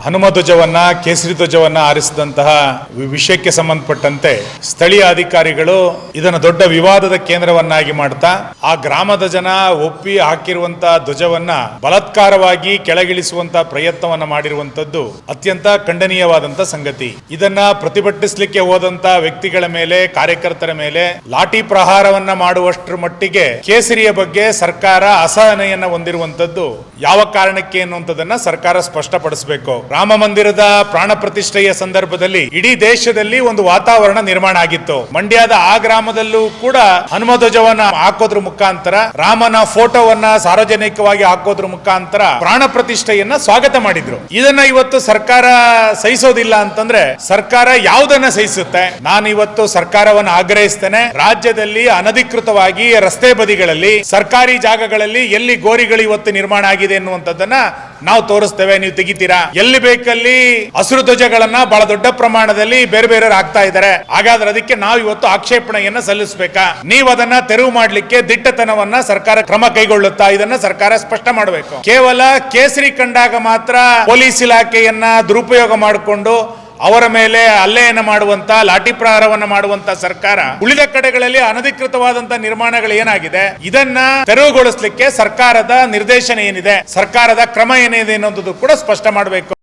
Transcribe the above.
ಹನುಮ ಧ್ವಜವನ್ನ ಕೇಸರಿ ಧ್ವಜವನ್ನ ಆರಿಸಿದಂತಹ ವಿಷಯಕ್ಕೆ ಸಂಬಂಧಪಟ್ಟಂತೆ ಸ್ಥಳೀಯ ಅಧಿಕಾರಿಗಳು ಇದನ್ನು ದೊಡ್ಡ ವಿವಾದದ ಕೇಂದ್ರವನ್ನಾಗಿ ಮಾಡ್ತಾ ಆ ಗ್ರಾಮದ ಜನ ಒಪ್ಪಿ ಹಾಕಿರುವಂತಹ ಧ್ವಜವನ್ನ ಬಲಾತ್ಕಾರವಾಗಿ ಕೆಳಗಿಳಿಸುವಂತಹ ಪ್ರಯತ್ನವನ್ನ ಮಾಡಿರುವಂತದ್ದು ಅತ್ಯಂತ ಖಂಡನೀಯವಾದಂತಹ ಸಂಗತಿ. ಇದನ್ನ ಪ್ರತಿಭಟಿಸಲಿಕ್ಕೆ ಹೋದಂತ ವ್ಯಕ್ತಿಗಳ ಮೇಲೆ, ಕಾರ್ಯಕರ್ತರ ಮೇಲೆ ಲಾಠಿ ಪ್ರಹಾರವನ್ನ ಮಾಡುವಷ್ಟರ ಮಟ್ಟಿಗೆ ಕೇಸರಿಯ ಬಗ್ಗೆ ಸರ್ಕಾರ ಅಸಹನೆಯನ್ನ ಹೊಂದಿರುವಂತದ್ದು ಯಾವ ಕಾರಣಕ್ಕೆ ಅನ್ನುವಂಥದ್ದನ್ನ ಸರ್ಕಾರ ಸ್ಪಷ್ಟಪಡಿಸಬೇಕು. ರಾಮ ಮಂದಿರದ ಪ್ರಾಣ ಪ್ರತಿಷ್ಠೆಯ ಸಂದರ್ಭದಲ್ಲಿ ಇಡೀ ದೇಶದಲ್ಲಿ ಒಂದು ವಾತಾವರಣ ನಿರ್ಮಾಣ ಆಗಿತ್ತು. ಮಂಡ್ಯದ ಆ ಗ್ರಾಮದಲ್ಲೂ ಕೂಡ ಹನುಮ ಧ್ವಜವನ್ನ ಹಾಕೋದ್ರ ಮುಖಾಂತರ, ರಾಮನ ಫೋಟೋವನ್ನ ಸಾರ್ವಜನಿಕವಾಗಿ ಹಾಕೋದ್ರ ಮುಖಾಂತರ ಪ್ರಾಣ ಪ್ರತಿಷ್ಠೆಯನ್ನ ಸ್ವಾಗತ ಮಾಡಿದ್ರು. ಇದನ್ನ ಇವತ್ತು ಸರ್ಕಾರ ಸಹಿಸೋದಿಲ್ಲ ಅಂತಂದ್ರೆ ಸರ್ಕಾರ ಯಾವುದನ್ನ ಸಹಿಸುತ್ತೆ? ನಾನು ಇವತ್ತು ಸರ್ಕಾರವನ್ನು ಆಗ್ರಹಿಸ್ತೇನೆ, ರಾಜ್ಯದಲ್ಲಿ ಅನಧಿಕೃತವಾಗಿ ರಸ್ತೆ ಬದಿಗಳಲ್ಲಿ, ಸರ್ಕಾರಿ ಜಾಗಗಳಲ್ಲಿ ಎಲ್ಲಿ ಗೋರಿಗಳು ಇವತ್ತು ನಿರ್ಮಾಣ ಆಗಿದೆ ಎನ್ನುವಂಥದ್ದನ್ನ ನಾವು ತೋರಿಸ್ತೇವೆ, ನೀವು ತೆಗಿತೀರಾ? ಎಲ್ಲಿ ಬೇಕಲ್ಲಿ ಹಸಿರು ಧ್ವಜಗಳನ್ನ ಬಹಳ ದೊಡ್ಡ ಪ್ರಮಾಣದಲ್ಲಿ ಬೇರೆ ಬೇರೆ ಹಾಕ್ತಾ ಇದ್ದಾರೆ. ಹಾಗಾದ್ರೆ ಅದಕ್ಕೆ ನಾವು ಇವತ್ತು ಆಕ್ಷೇಪಣೆಯನ್ನ ಸಲ್ಲಿಸಬೇಕಾ? ನೀವು ಅದನ್ನ ತೆರವು ಮಾಡಲಿಕ್ಕೆ ದಿಟ್ಟತನವನ್ನ ಸರ್ಕಾರ ಕ್ರಮ ಕೈಗೊಳ್ಳುತ್ತಾ? ಇದನ್ನ ಸರ್ಕಾರ ಸ್ಪಷ್ಟ ಮಾಡಬೇಕು. ಕೇವಲ ಕೇಸರಿ ಕಂಡಾಗ ಮಾತ್ರ ಪೊಲೀಸ್ ಇಲಾಖೆಯನ್ನ ದುರುಪಯೋಗ ಮಾಡಿಕೊಂಡು ಅವರ ಮೇಲೆ ಹಲ್ಲೆಯನ್ನು ಮಾಡುವಂತ, ಲಾಠಿ ಪ್ರಹಾರವನ್ನ ಮಾಡುವಂತ ಸರ್ಕಾರ ಉಳಿದ ಕಡೆಗಳಲ್ಲಿ ಅನಧಿಕೃತವಾದಂತ ನಿರ್ಮಾಣಗಳು ಏನಾಗಿದೆ ಇದನ್ನ ತೆರವುಗೊಳಿಸಲಿಕ್ಕೆ ಸರ್ಕಾರದ ನಿರ್ದೇಶನ ಏನಿದೆ, ಸರ್ಕಾರದ ಕ್ರಮ ಏನಿದೆ ಅನ್ನೋದು ಕೂಡ ಸ್ಪಷ್ಟ ಮಾಡಬೇಕು.